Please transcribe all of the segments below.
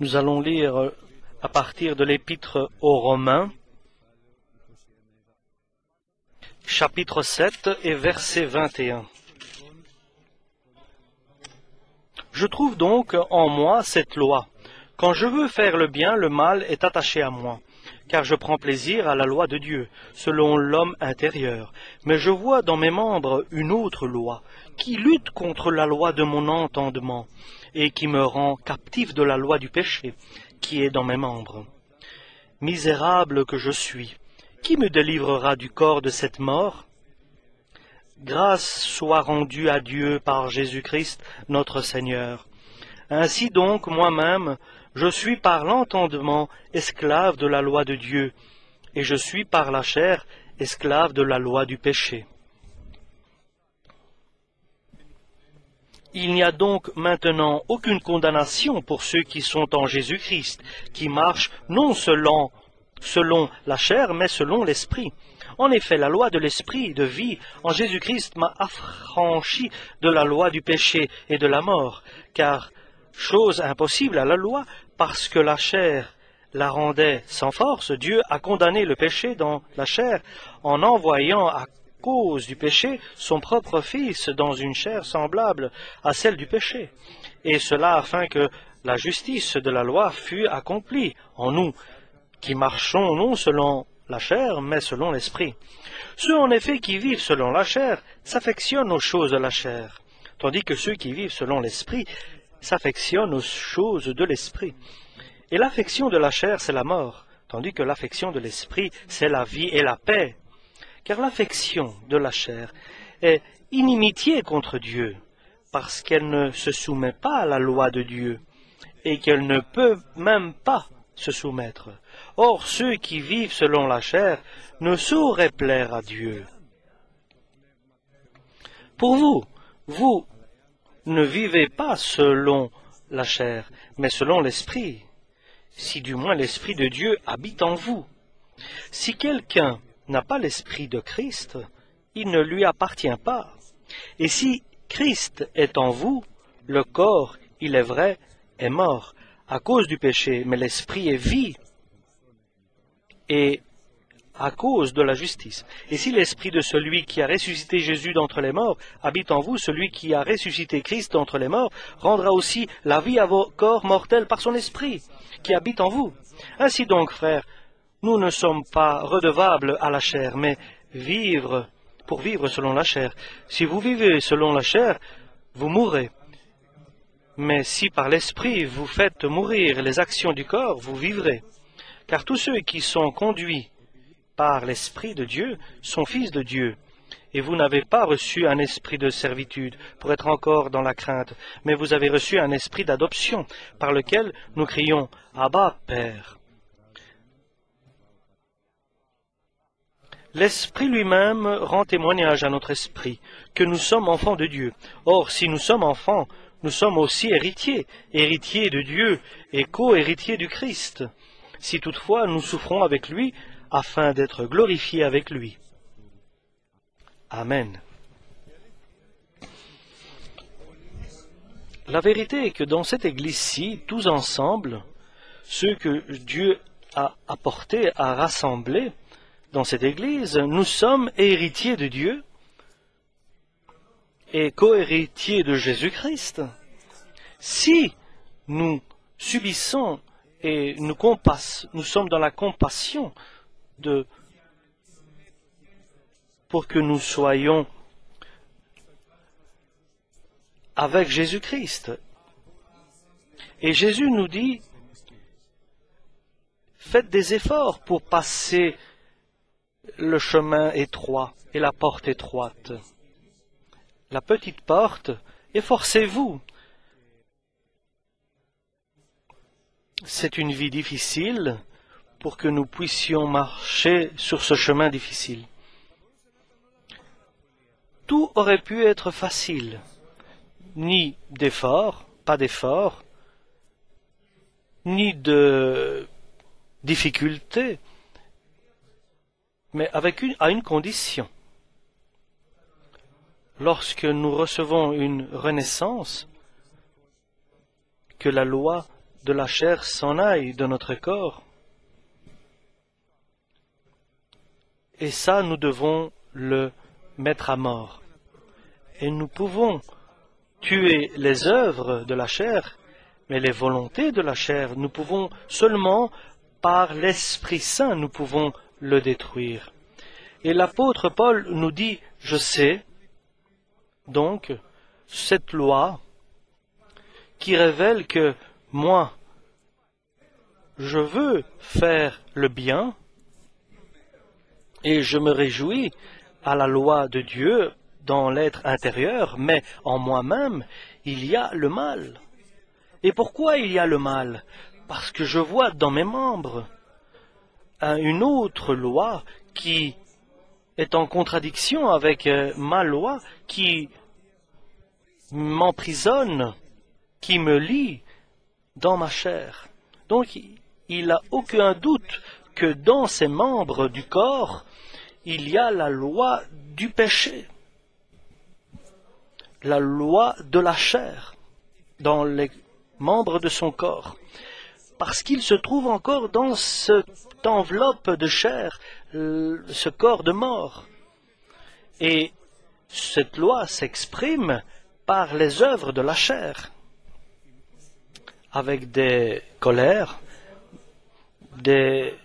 Nous allons lire à partir de l'Épître aux Romains, chapitre 7 et verset 21. Je trouve donc en moi cette loi. Quand je veux faire le bien, le mal est attaché à moi, car je prends plaisir à la loi de Dieu, selon l'homme intérieur. Mais je vois dans mes membres une autre loi, qui lutte contre la loi de mon entendement, et qui me rend captif de la loi du péché, qui est dans mes membres. Misérable que je suis, qui me délivrera du corps de cette mort? Grâce soit rendue à Dieu par Jésus-Christ, notre Seigneur. Ainsi donc, moi-même, je suis par l'entendement esclave de la loi de Dieu, et je suis par la chair esclave de la loi du péché. Il n'y a donc maintenant aucune condamnation pour ceux qui sont en Jésus-Christ, qui marchent non selon la chair, mais selon l'Esprit. En effet, la loi de l'Esprit de vie en Jésus-Christ m'a affranchi de la loi du péché et de la mort, car chose impossible à la loi, parce que la chair la rendait sans force, Dieu a condamné le péché dans la chair en envoyant à cause du péché son propre Fils dans une chair semblable à celle du péché, et cela afin que la justice de la loi fût accomplie en nous, qui marchons non selon la chair, mais selon l'Esprit. Ceux en effet qui vivent selon la chair s'affectionnent aux choses de la chair, tandis que ceux qui vivent selon l'Esprit s'affectionnent aux choses de l'Esprit. Et l'affection de la chair, c'est la mort, tandis que l'affection de l'Esprit, c'est la vie et la paix. Car l'affection de la chair est inimitié contre Dieu, parce qu'elle ne se soumet pas à la loi de Dieu, et qu'elle ne peut même pas se soumettre. Or, ceux qui vivent selon la chair ne sauraient plaire à Dieu. Pour vous, vous ne vivez pas selon la chair, mais selon l'Esprit, si du moins l'Esprit de Dieu habite en vous. Si quelqu'un n'a pas l'Esprit de Christ, il ne lui appartient pas. Et si Christ est en vous, le corps, il est vrai, est mort à cause du péché, mais l'Esprit est vie et à cause de la justice. Et si l'Esprit de celui qui a ressuscité Jésus d'entre les morts habite en vous, celui qui a ressuscité Christ d'entre les morts rendra aussi la vie à vos corps mortels par son Esprit qui habite en vous. Ainsi donc, frères, nous ne sommes pas redevables à la chair, mais pour vivre selon la chair. Si vous vivez selon la chair, vous mourrez. Mais si par l'Esprit vous faites mourir les actions du corps, vous vivrez. Car tous ceux qui sont conduits par l'Esprit de Dieu sont fils de Dieu. Et vous n'avez pas reçu un esprit de servitude pour être encore dans la crainte, mais vous avez reçu un esprit d'adoption, par lequel nous crions « Abba, Père ». L'Esprit lui-même rend témoignage à notre esprit que nous sommes enfants de Dieu. Or, si nous sommes enfants, nous sommes aussi héritiers, héritiers de Dieu et co-héritiers du Christ, si toutefois nous souffrons avec lui, afin d'être glorifiés avec lui. Amen. La vérité est que dans cette Église-ci, tous ensemble, ceux que Dieu a apportés, a rassemblés dans cette Église, nous sommes héritiers de Dieu et co-héritiers de Jésus-Christ. Si nous subissons et nous sommes dans la compassion pour que nous soyons avec Jésus-Christ. Et Jésus nous dit, faites des efforts pour passer le chemin étroit et la porte étroite. La petite porte, efforcez-vous. C'est une vie difficile pour que nous puissions marcher sur ce chemin difficile. Tout aurait pu être facile. Ni d'effort, pas d'effort, ni de difficulté, mais à une condition. Lorsque nous recevons une renaissance, que la loi de la chair s'en aille de notre corps. Et ça, nous devons le mettre à mort. Et nous pouvons tuer les œuvres de la chair, mais les volontés de la chair, nous pouvons seulement, par l'Esprit Saint, nous pouvons le détruire. Et l'apôtre Paul nous dit, je sais, donc, cette loi qui révèle que moi, je veux faire le bien, et je me réjouis à la loi de Dieu dans l'être intérieur, mais en moi-même, il y a le mal. Et pourquoi il y a le mal? Parce que je vois dans mes membres une autre loi qui est en contradiction avec ma loi, qui m'emprisonne, qui me lie dans ma chair. Donc, il n'a aucun doute que dans ces membres du corps, il y a la loi du péché, la loi de la chair, dans les membres de son corps, parce qu'il se trouve encore dans cette enveloppe de chair, ce corps de mort. Et cette loi s'exprime par les œuvres de la chair, avec des colères, des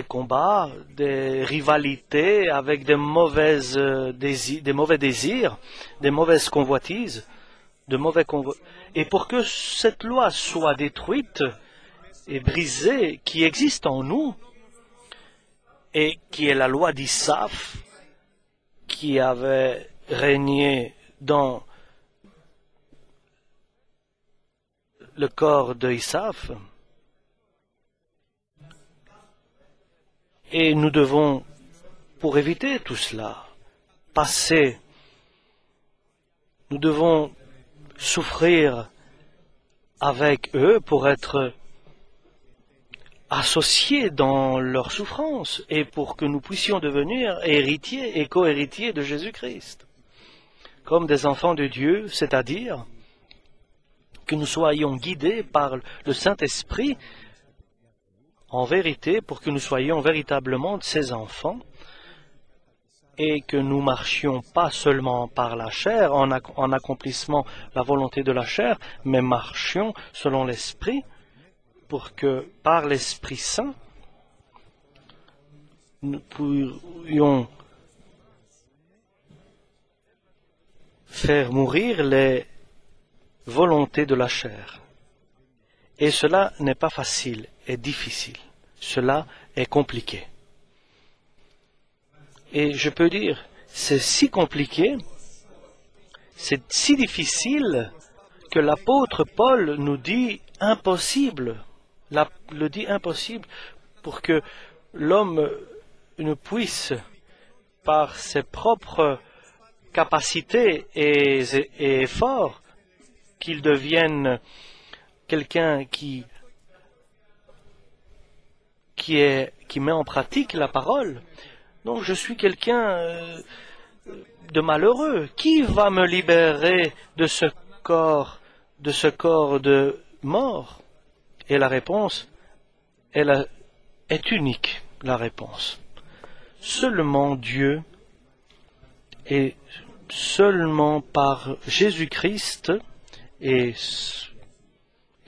combats, des rivalités, avec des mauvais désirs, des mauvaises convoitises, et pour que cette loi soit détruite et brisée, qui existe en nous, et qui est la loi d'Isaf, qui avait régné dans le corps d'Isaf, et nous devons, pour éviter tout cela, passer, nous devons souffrir avec eux pour être associés dans leur souffrance et pour que nous puissions devenir héritiers et co-héritiers de Jésus-Christ, comme des enfants de Dieu, c'est-à-dire que nous soyons guidés par le Saint-Esprit en vérité, pour que nous soyons véritablement ses enfants et que nous marchions pas seulement par la chair, en accomplissement la volonté de la chair, mais marchions selon l'Esprit, pour que par l'Esprit Saint, nous pourrions faire mourir les volontés de la chair. Et cela n'est pas facile et difficile. Cela est compliqué. Et je peux dire, c'est si compliqué, c'est si difficile que l'apôtre Paul nous dit impossible, le dit impossible pour que l'homme ne puisse, par ses propres capacités et efforts, qu'il devienne quelqu'un qui met en pratique la parole. Donc je suis quelqu'un de malheureux. Qui va me libérer de ce corps de mort? Et la réponse, elle est unique, la réponse. Seulement Dieu et seulement par Jésus-Christ et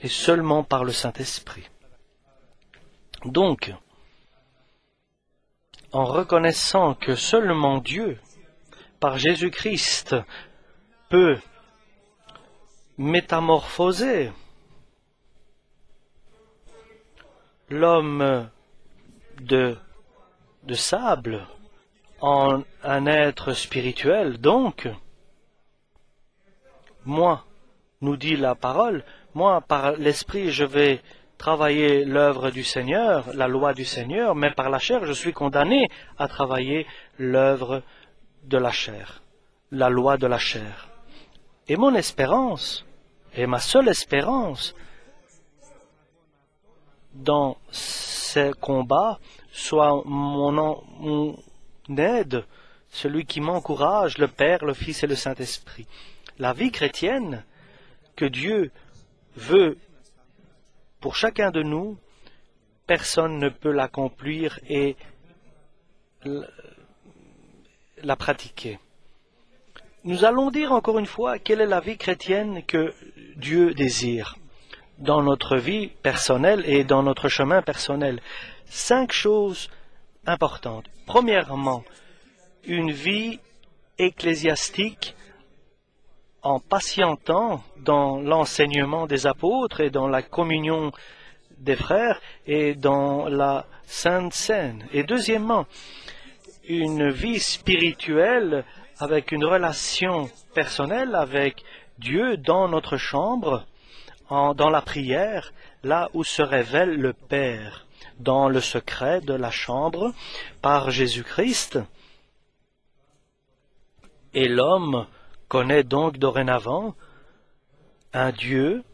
seulement par le Saint-Esprit. Donc, en reconnaissant que seulement Dieu, par Jésus-Christ, peut métamorphoser l'homme de sable en un être spirituel, donc, moi, nous dit la parole, moi, par l'Esprit, je vais travailler l'œuvre du Seigneur, la loi du Seigneur, mais par la chair, je suis condamné à travailler l'œuvre de la chair, la loi de la chair. Et mon espérance, et ma seule espérance dans ces combats, soit mon aide, celui qui m'encourage, le Père, le Fils et le Saint-Esprit. La vie chrétienne que Dieu veut pour chacun de nous, personne ne peut l'accomplir et la pratiquer. Nous allons dire encore une fois quelle est la vie chrétienne que Dieu désire dans notre vie personnelle et dans notre chemin personnel. 5 choses importantes. Premièrement, une vie ecclésiastique en patientant dans l'enseignement des apôtres et dans la communion des frères et dans la Sainte Seine. Et deuxièmement, une vie spirituelle avec une relation personnelle avec Dieu dans notre chambre, dans la prière, là où se révèle le Père, dans le secret de la chambre, par Jésus-Christ. Et l'homme connaît donc dorénavant un Dieu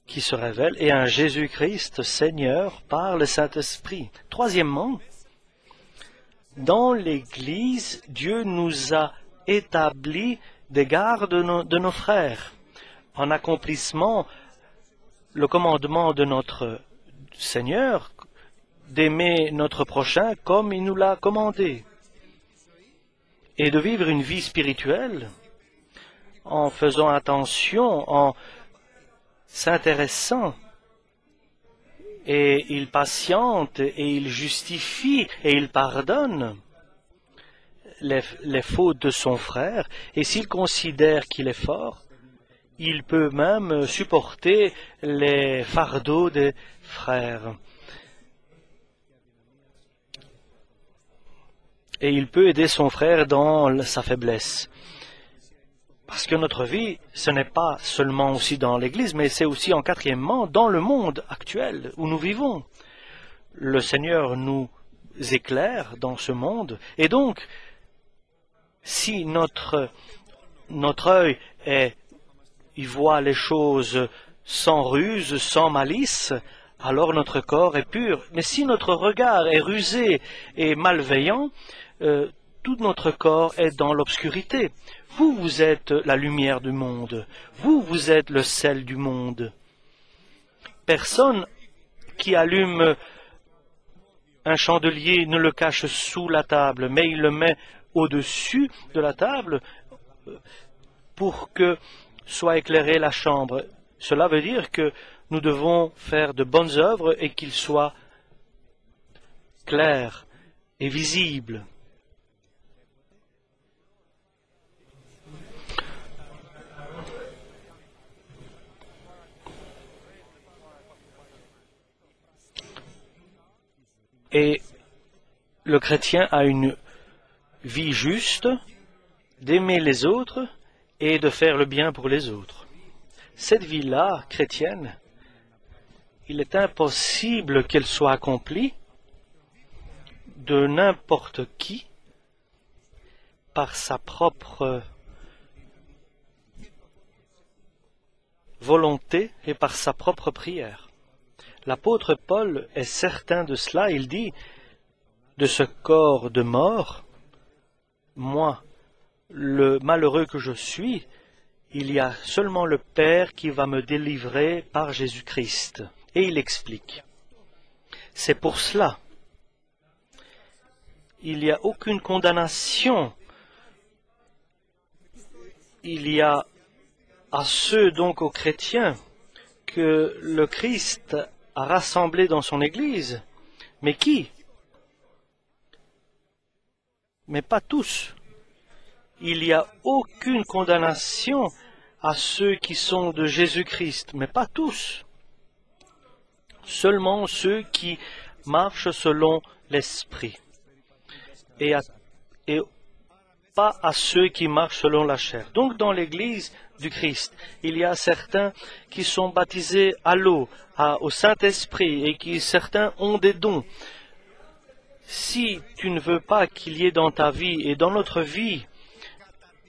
qui se révèle et un Jésus-Christ Seigneur par le Saint-Esprit. Troisièmement, dans l'Église, Dieu nous a établi des gardes de nos frères, en accomplissement le commandement de notre Seigneur d'aimer notre prochain comme il nous l'a commandé, et de vivre une vie spirituelle en faisant attention, en s'intéressant, et il patiente, et il justifie, et il pardonne les fautes de son frère, et s'il considère qu'il est fort, il peut même supporter les fardeaux des frères. Et il peut aider son frère dans sa faiblesse. Parce que notre vie, ce n'est pas seulement aussi dans l'Église, mais c'est aussi en quatrièmement dans le monde actuel où nous vivons. Le Seigneur nous éclaire dans ce monde. Et donc, si notre œil il voit les choses sans ruse, sans malice, alors notre corps est pur. Mais si notre regard est rusé et malveillant, tout notre corps est dans l'obscurité. Vous êtes la lumière du monde. Vous êtes le sel du monde. Personne qui allume un chandelier ne le cache sous la table, mais il le met au-dessus de la table pour que soit éclairée la chambre. Cela veut dire que nous devons faire de bonnes œuvres et qu'ils soient clairs et visibles. Et le chrétien a une vie juste, d'aimer les autres et de faire le bien pour les autres. Cette vie-là, chrétienne, il est impossible qu'elle soit accomplie de n'importe qui par sa propre volonté et par sa propre prière. L'apôtre Paul est certain de cela. Il dit, de ce corps de mort, moi, le malheureux que je suis, il y a seulement le Père qui va me délivrer par Jésus-Christ. Et il explique. C'est pour cela. Il n'y a aucune condamnation. Il y a à ceux, donc aux chrétiens, que le Christ a rassemblés dans son Église. Mais qui? Mais pas tous. Il n'y a aucune condamnation à ceux qui sont de Jésus-Christ, mais pas tous. Seulement ceux qui marchent selon l'Esprit. Et pas à ceux qui marchent selon la chair. Donc dans l'Église du Christ, il y a certains qui sont baptisés à l'eau, au Saint-Esprit, et qui certains ont des dons. Si tu ne veux pas qu'il y ait dans ta vie et dans notre vie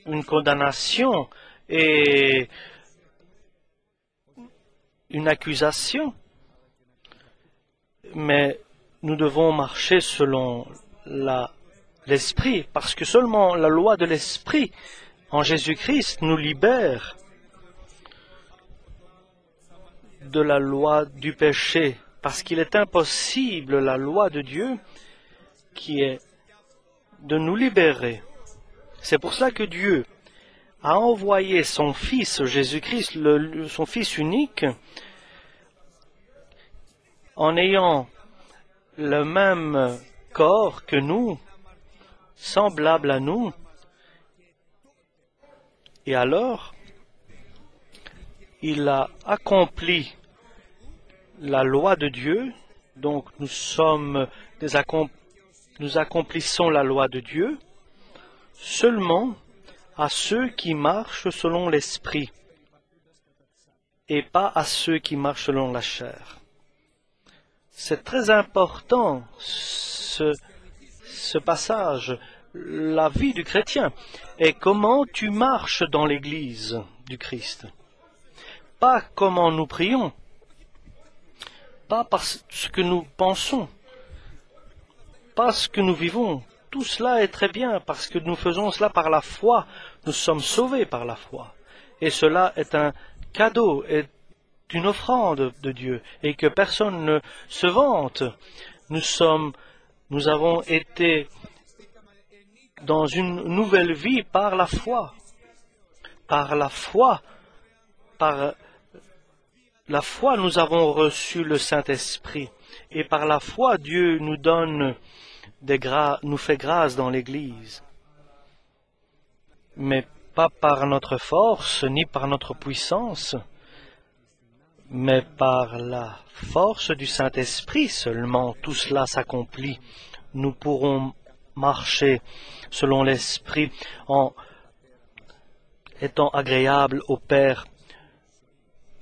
une condamnation et une accusation, mais nous devons marcher selon l'Esprit, parce que seulement la loi de l'Esprit en Jésus-Christ nous libère de la loi du péché, parce qu'il est impossible, la loi de Dieu, qui est de nous libérer. C'est pour cela que Dieu a envoyé son Fils Jésus-Christ, son Fils unique, en ayant le même corps que nous, semblable à nous. Et alors, il a accompli la loi de Dieu, donc nous accomplissons la loi de Dieu seulement à ceux qui marchent selon l'esprit et pas à ceux qui marchent selon la chair. C'est très important ce passage, la vie du chrétien, et comment tu marches dans l'Église du Christ. Pas comment nous prions, pas parce que nous pensons, pas ce que nous vivons. Tout cela est très bien parce que nous faisons cela par la foi. Nous sommes sauvés par la foi. Et cela est un cadeau, est une offrande de Dieu et que personne ne se vante. Nous avons été dans une nouvelle vie par la foi. Par la foi, nous avons reçu le Saint-Esprit. Et par la foi, Dieu nous donne nous fait grâce dans l'Église. Mais pas par notre force, ni par notre puissance, mais par la force du Saint-Esprit seulement tout cela s'accomplit. Nous pourrons marcher selon l'Esprit en étant agréables au Père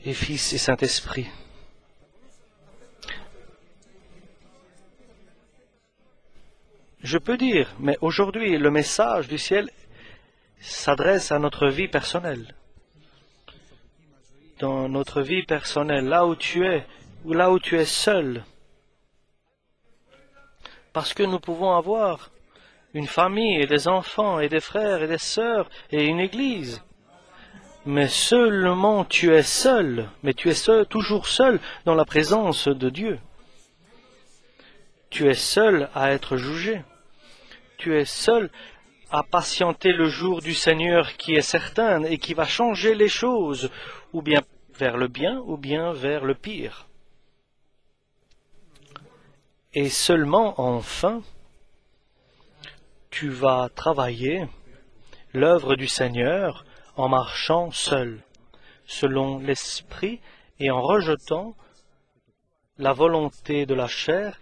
et Fils et Saint-Esprit. Je peux dire, mais aujourd'hui, le message du ciel s'adresse à notre vie personnelle. Dans notre vie personnelle, là où tu es, ou là où tu es seul. Parce que nous pouvons avoir une famille et des enfants et des frères et des sœurs et une église. Mais seulement tu es seul, mais tu es seul, toujours seul dans la présence de Dieu. Tu es seul à être jugé. Tu es seul à patienter le jour du Seigneur qui est certain et qui va changer les choses, ou bien vers le bien, ou bien vers le pire. Et seulement enfin, tu vas travailler l'œuvre du Seigneur en marchant seul, selon l'Esprit et en rejetant la volonté de la chair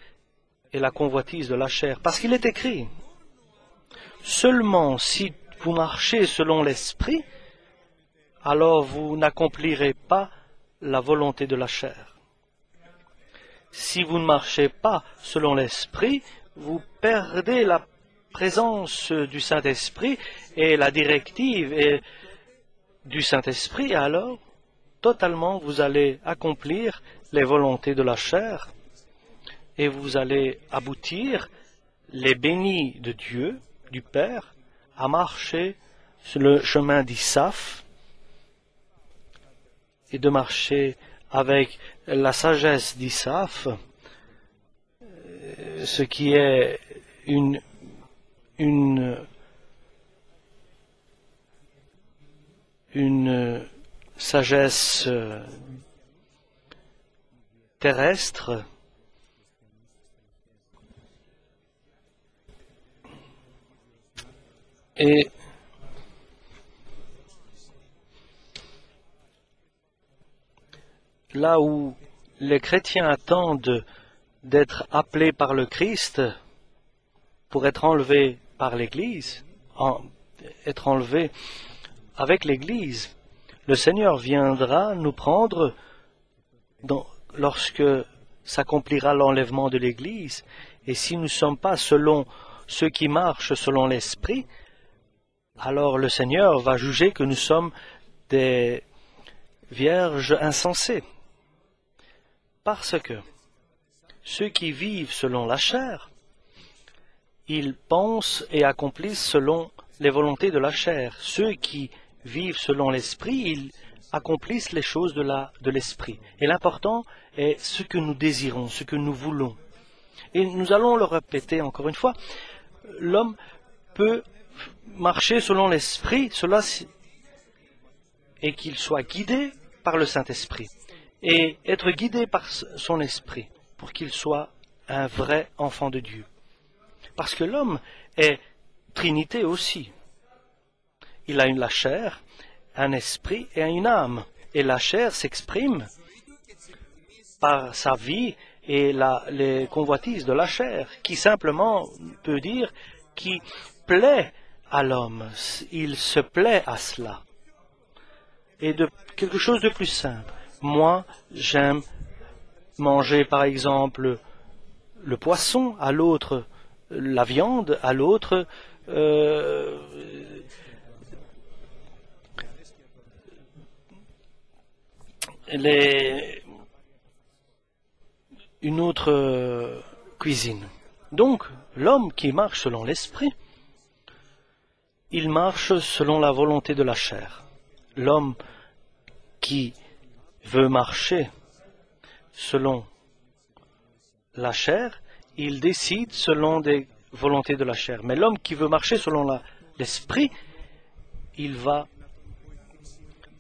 et la convoitise de la chair. Parce qu'il est écrit, seulement si vous marchez selon l'Esprit, alors vous n'accomplirez pas la volonté de la chair. Si vous ne marchez pas selon l'Esprit, vous perdez la présence du Saint-Esprit et la directive du Saint-Esprit, alors totalement vous allez accomplir les volontés de la chair et vous allez aboutir, les bénis de Dieu, du Père, à marcher sur le chemin d'Issaph et de marcher avec la sagesse d'Issaph, ce qui est une sagesse terrestre, et là où les chrétiens attendent d'être appelés par le Christ pour être enlevés par l'Église, être enlevés avec l'Église, le Seigneur viendra nous prendre lorsque s'accomplira l'enlèvement de l'Église. Et si nous ne sommes pas selon ceux qui marchent selon l'Esprit, alors le Seigneur va juger que nous sommes des vierges insensées. Parce que ceux qui vivent selon la chair, ils pensent et accomplissent selon les volontés de la chair. Ceux qui vivent selon l'Esprit, ils accomplisse les choses de l'esprit. Et l'important est ce que nous désirons, ce que nous voulons. Et nous allons le répéter encore une fois, l'homme peut marcher selon l'esprit, et qu'il soit guidé par le Saint-Esprit, et être guidé par son esprit, pour qu'il soit un vrai enfant de Dieu. Parce que l'homme est Trinité aussi. Il a la chair, un esprit et une âme. Et la chair s'exprime par sa vie et les convoitises de la chair, qui simplement peut dire qui plaît à l'homme. Il se plaît à cela. Et de quelque chose de plus simple. Moi, j'aime manger par exemple le poisson, à l'autre la viande, à l'autre une autre cuisine. Donc, l'homme qui marche selon l'esprit, il marche selon la volonté de la chair. L'homme qui veut marcher selon la chair, il décide selon des volontés de la chair. Mais l'homme qui veut marcher selon l'esprit, il va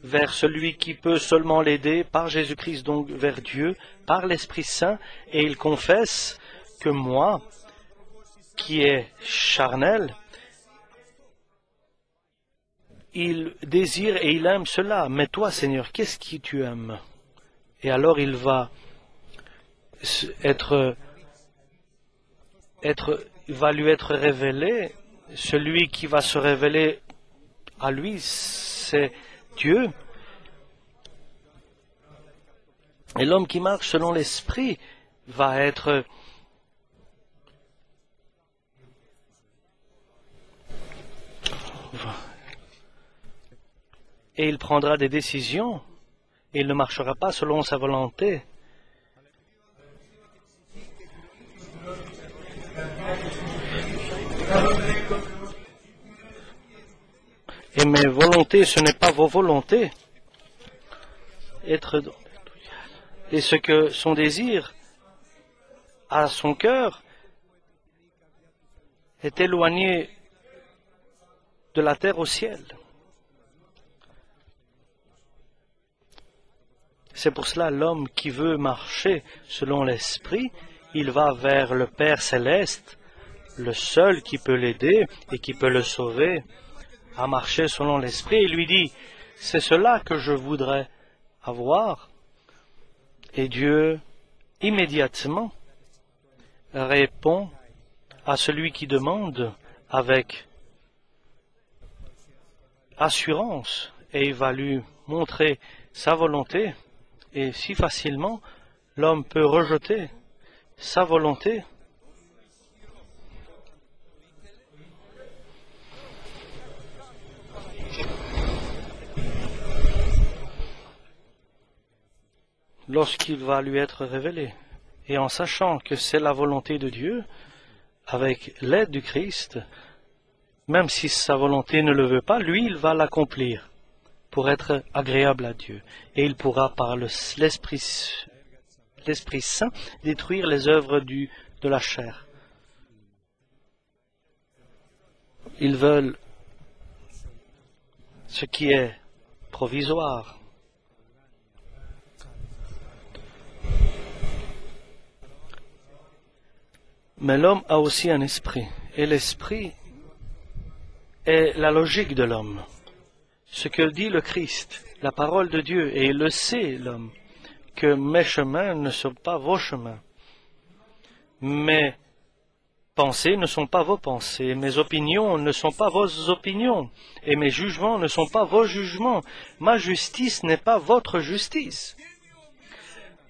vers celui qui peut seulement l'aider par Jésus-Christ, donc vers Dieu, par l'Esprit Saint, et il confesse que moi, qui est charnel, il désire et il aime cela. Mais toi, Seigneur, qu'est-ce que tu aimes? Et alors il va lui être révélé. Celui qui va se révéler à lui, c'est Dieu. Et l'homme qui marche selon l'esprit va être et il prendra des décisions et il ne marchera pas selon sa volonté. Et mes volontés, ce n'est pas vos volontés. Et ce que son désir à son cœur est éloigné de la terre au ciel. C'est pour cela l'homme qui veut marcher selon l'esprit, il va vers le Père céleste, le seul qui peut l'aider et qui peut le sauver à marcher selon l'esprit. Il lui dit, c'est cela que je voudrais avoir. Et Dieu, immédiatement, répond à celui qui demande avec assurance, et il va lui montrer sa volonté. Et si facilement, l'homme peut rejeter sa volonté. Lorsqu'il va lui être révélé, et en sachant que c'est la volonté de Dieu, avec l'aide du Christ, même si sa volonté ne le veut pas, lui, il va l'accomplir pour être agréable à Dieu. Et il pourra, par l'Esprit Saint, détruire les œuvres de la chair. Ils veulent ce qui est provisoire. Mais l'homme a aussi un esprit, et l'esprit est la logique de l'homme. Ce que dit le Christ, la parole de Dieu, et il le sait, l'homme, que mes chemins ne sont pas vos chemins. Mes pensées ne sont pas vos pensées, mes opinions ne sont pas vos opinions, et mes jugements ne sont pas vos jugements. Ma justice n'est pas votre justice.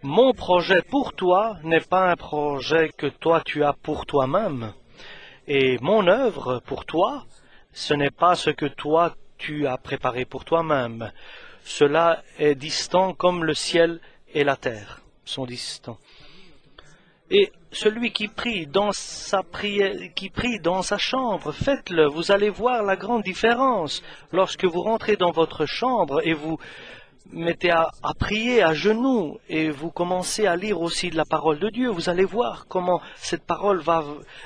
Mon projet pour toi n'est pas un projet que toi tu as pour toi-même. Et mon œuvre pour toi, ce n'est pas ce que toi tu as préparé pour toi-même. Cela est distant comme le ciel et la terre sont distants. Et celui qui prie dans sa prière, qui prie dans sa chambre, faites-le, vous allez voir la grande différence. Lorsque vous rentrez dans votre chambre et vous mettez à prier à genoux et vous commencez à lire aussi de la parole de Dieu, vous allez voir comment cette parole va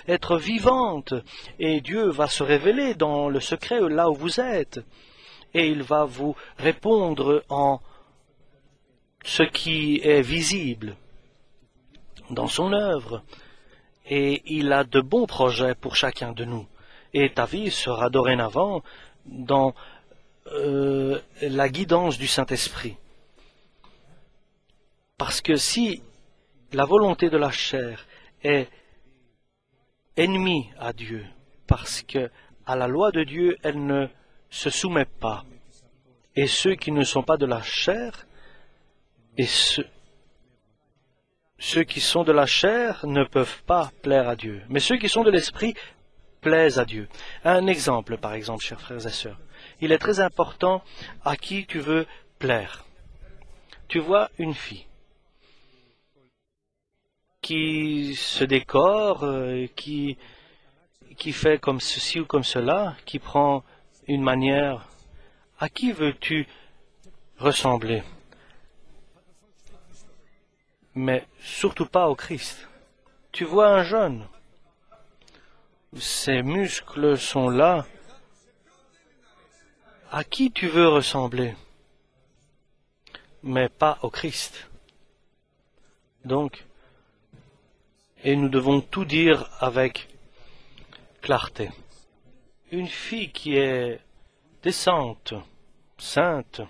être vivante et Dieu va se révéler dans le secret là où vous êtes et il va vous répondre en ce qui est visible dans son œuvre. Et il a de bons projets pour chacun de nous. Et ta vie sera dorénavant dans la guidance du Saint-Esprit. Parce que si la volonté de la chair est ennemie à Dieu, parce que à la loi de Dieu, elle ne se soumet pas, et ceux qui ne sont pas de la chair, et ceux qui sont de la chair ne peuvent pas plaire à Dieu, mais ceux qui sont de l'esprit plaisent à Dieu. Un exemple, par exemple, chers frères et sœurs. Il est très important à qui tu veux plaire. Tu vois une fille qui se décore, qui fait comme ceci ou comme cela, qui prend une manière. À qui veux-tu ressembler? Mais surtout pas au Christ. Tu vois un jeune, ses muscles sont là. À qui tu veux ressembler? Mais pas au Christ. Donc, et nous devons tout dire avec clarté. Une fille qui est décente, sainte,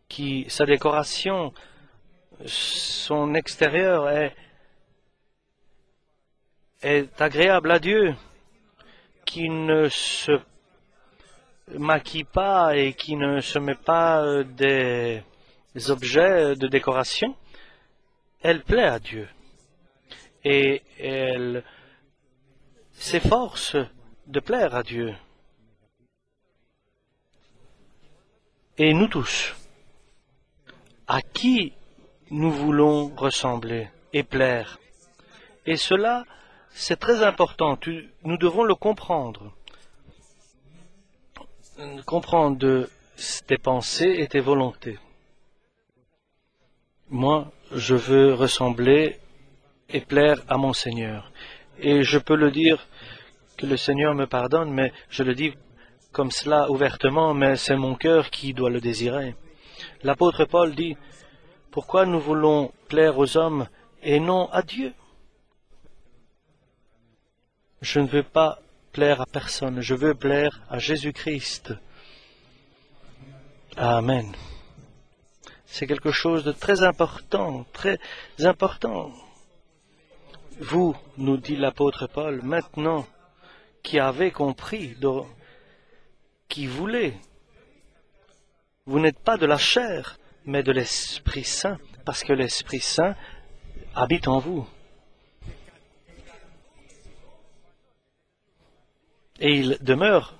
qui sa décoration, son extérieur est agréable à Dieu, qui ne se maquille pas et qui ne se met pas des objets de décoration, elle plaît à Dieu. Et elle s'efforce de plaire à Dieu. Et nous tous, à qui nous voulons ressembler et plaire. Et cela, c'est très important. Nous devons le comprendre. Comprendre de tes pensées et tes volontés. Moi, je veux ressembler et plaire à mon Seigneur. Et je peux le dire, que le Seigneur me pardonne, mais je le dis comme cela ouvertement, mais c'est mon cœur qui doit le désirer. L'apôtre Paul dit, pourquoi nous voulons plaire aux hommes et non à Dieu? Je ne veux pas plaire à personne, je veux plaire à Jésus-Christ. Amen. C'est quelque chose de très important, très important. Vous, nous dit l'apôtre Paul, maintenant, qui avez compris, qui voulez, vous n'êtes pas de la chair, mais de l'Esprit Saint, parce que l'Esprit Saint habite en vous. Et il demeure,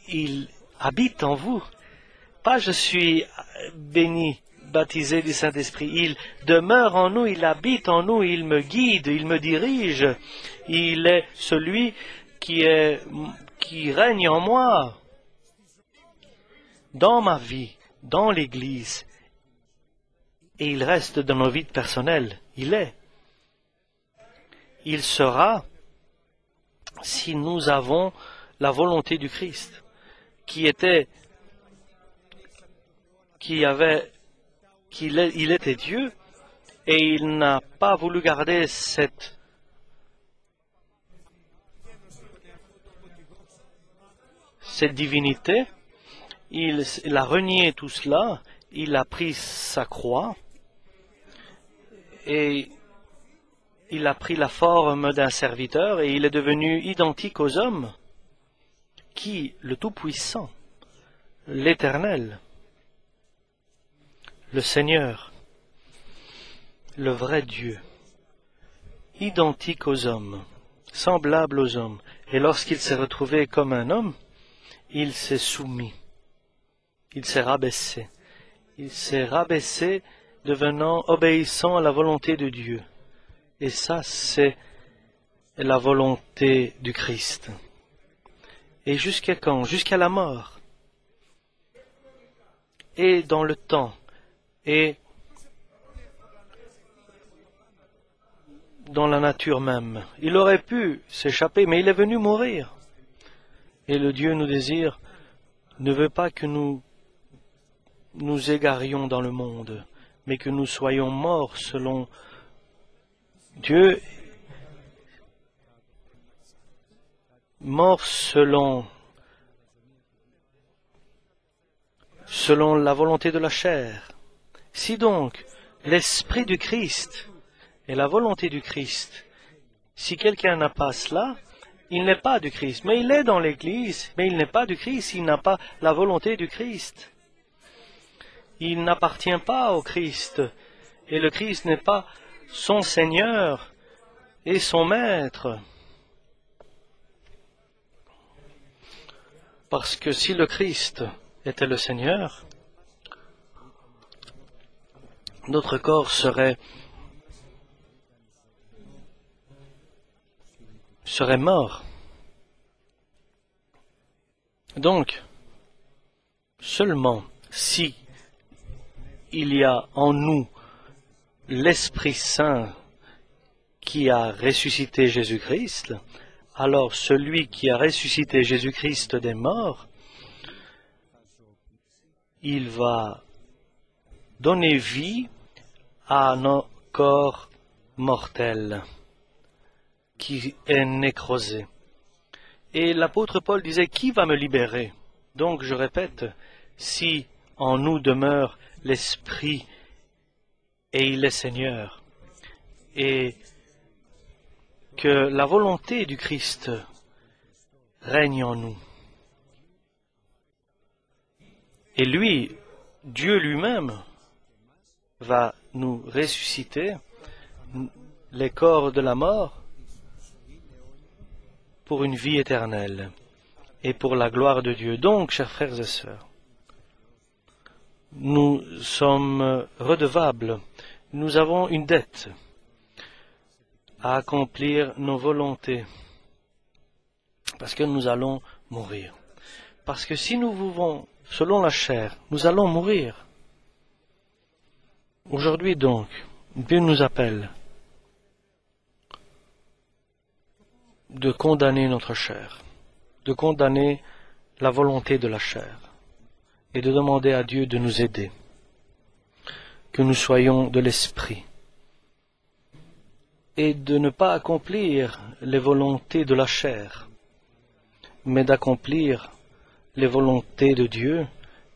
il habite en vous. Pas je suis béni, baptisé du Saint-Esprit. Il demeure en nous, il habite en nous, il me guide, il me dirige. Il est celui qui règne en moi, dans ma vie, dans l'Église. Et il reste dans nos vies personnelles. Il est. Il sera si nous avons la volonté du Christ, il était Dieu, et il n'a pas voulu garder cette divinité. Il a renié tout cela, il a pris sa croix, et il a pris la forme d'un serviteur, et il est devenu identique aux hommes. Qui? Le Tout-Puissant, l'Éternel, le Seigneur, le vrai Dieu, identique aux hommes, semblable aux hommes. Et lorsqu'il s'est retrouvé comme un homme, il s'est soumis, il s'est rabaissé. Il s'est rabaissé, devenant obéissant à la volonté de Dieu. Et ça, c'est la volonté du Christ. Et jusqu'à quand? Jusqu'à la mort. et dans le temps et dans la nature même. Il aurait pu s'échapper, mais il est venu mourir. Et le Dieu nous désire ne veut pas que nous nous égarions dans le monde, mais que nous soyons morts selon Dieu, morts selon la volonté de la chair. Si donc l'Esprit du Christ et la volonté du Christ, si quelqu'un n'a pas cela, il n'est pas du Christ. Mais il est dans l'Église, mais il n'est pas du Christ, il n'a pas la volonté du Christ. Il n'appartient pas au Christ, et le Christ n'est pas son Seigneur et son Maître. Parce que si le Christ était le Seigneur, notre corps serait mort. Donc, seulement si il y a en nous l'Esprit Saint qui a ressuscité Jésus-Christ, alors celui qui a ressuscité Jésus-Christ des morts, il va donner vie à nos corps mortels qui est nécrosé. Et l'apôtre Paul disait, qui va me libérer? Donc je répète, si en nous demeure l'Esprit et il est Seigneur, et que la volonté du Christ règne en nous. Et lui, Dieu lui-même, va nous ressusciter les corps de la mort pour une vie éternelle et pour la gloire de Dieu. Donc, chers frères et sœurs, nous sommes redevables, nous avons une dette à accomplir nos volontés, parce que nous allons mourir. Parce que si nous vivons selon la chair, nous allons mourir. Aujourd'hui donc, Dieu nous appelle de condamner notre chair, de condamner la volonté de la chair, et de demander à Dieu de nous aider, que nous soyons de l'esprit, et de ne pas accomplir les volontés de la chair, mais d'accomplir les volontés de Dieu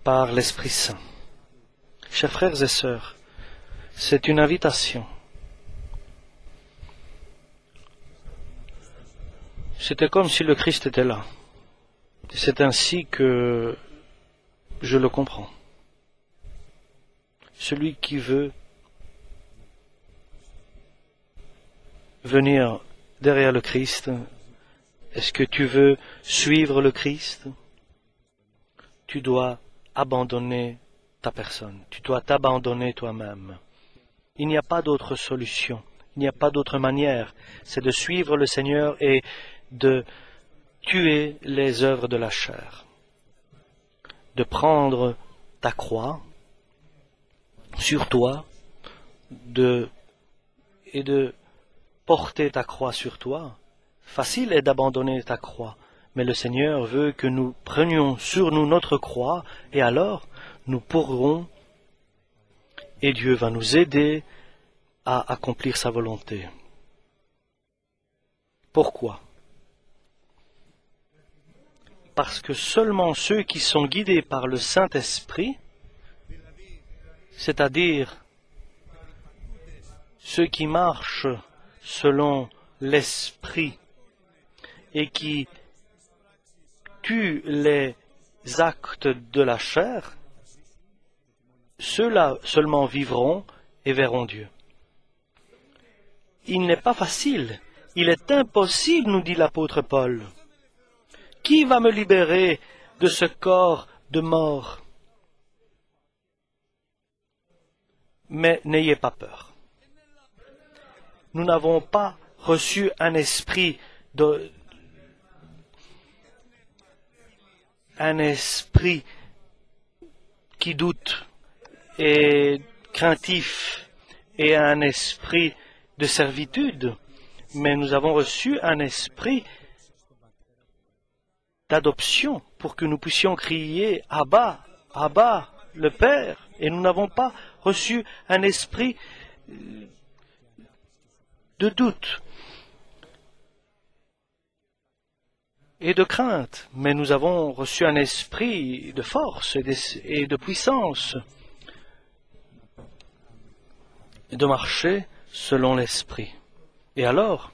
par l'Esprit Saint. Chers frères et sœurs, c'est une invitation. C'était comme si le Christ était là. C'est ainsi que je le comprends. Celui qui veut venir derrière le Christ, est-ce que tu veux suivre le Christ? Tu dois abandonner ta personne, tu dois t'abandonner toi-même. Il n'y a pas d'autre solution, il n'y a pas d'autre manière, c'est de suivre le Seigneur et de tuer les œuvres de la chair, de prendre ta croix sur toi et de porter ta croix sur toi. Facile est d'abandonner ta croix, mais le Seigneur veut que nous prenions sur nous notre croix, et alors nous pourrons, et Dieu va nous aider à accomplir sa volonté. Pourquoi? Parce que seulement ceux qui sont guidés par le Saint-Esprit, c'est-à-dire ceux qui marchent selon l'Esprit et qui tuent les actes de la chair, ceux-là seulement vivront et verront Dieu. Il n'est pas facile, il est impossible, nous dit l'apôtre Paul. Qui va me libérer de ce corps de mort? Mais n'ayez pas peur. Nous n'avons pas reçu un esprit qui doute est craintif et a un esprit de servitude, mais nous avons reçu un esprit d'adoption pour que nous puissions crier Abba, Abba, le Père, et nous n'avons pas reçu un esprit de doute et de crainte, mais nous avons reçu un esprit de force et de puissance, et de marcher selon l'Esprit. Et alors,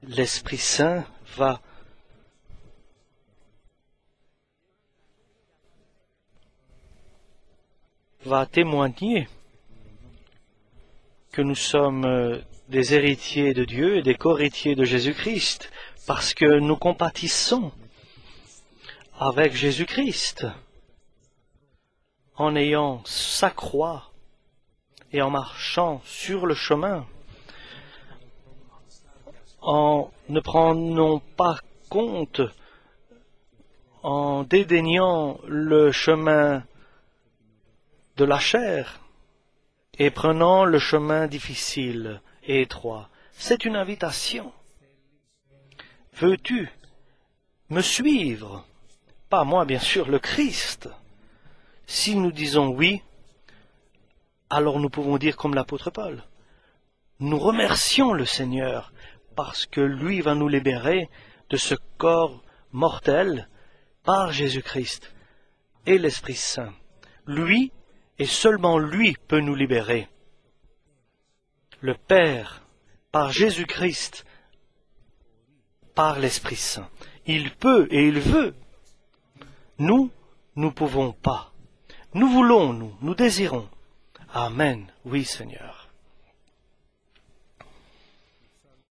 l'Esprit Saint va témoigner que nous sommes des héritiers de Dieu et des co-héritiers de Jésus-Christ, parce que nous compatissons avec Jésus-Christ en ayant sa croix et en marchant sur le chemin, en ne prenant pas compte, en dédaignant le chemin de la chair et prenant le chemin difficile et étroit. C'est une invitation. Veux-tu me suivre? Pas moi, bien sûr, le Christ. Si nous disons oui, alors nous pouvons dire comme l'apôtre Paul, nous remercions le Seigneur parce que lui va nous libérer de ce corps mortel par Jésus-Christ et l'Esprit Saint. Lui et seulement lui peut nous libérer. Le Père, par Jésus-Christ, par l'Esprit Saint. Il peut et il veut. Nous, nous pouvons pas. Nous voulons, nous désirons. Amen. Oui, Seigneur.